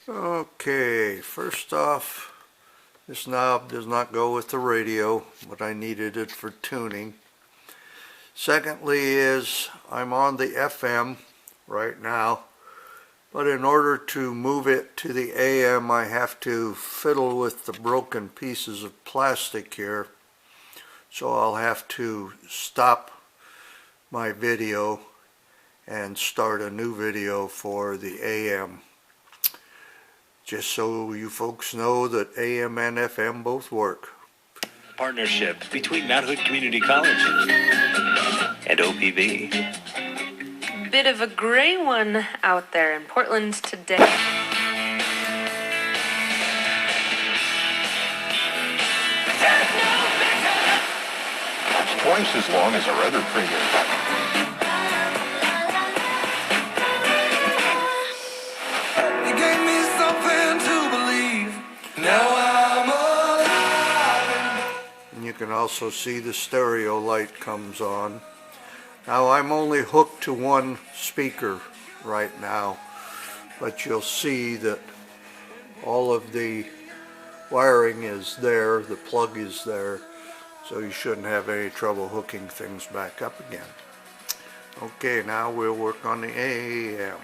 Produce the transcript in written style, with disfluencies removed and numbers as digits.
Okay, first off, this knob does not go with the radio, but I needed it for tuning. Secondly is I'm on the FM right now, but in order to move it to the AM I have to fiddle with the broken pieces of plastic here. So I'll have to stop my video and start a new video for the AM. Just so you folks know that AM and FM both work. Partnership between Mount Hood Community College and OPB. Bit of a gray one out there in Portland today. It's twice as long as our other premium. You gave me something to believe. Now I'm alive. And you can also see the stereo light comes on. Now I'm only hooked to one speaker right now, but you'll see that all of the wiring is there, the plug is there, so you shouldn't have any trouble hooking things back up again. Okay, now we'll work on the AM.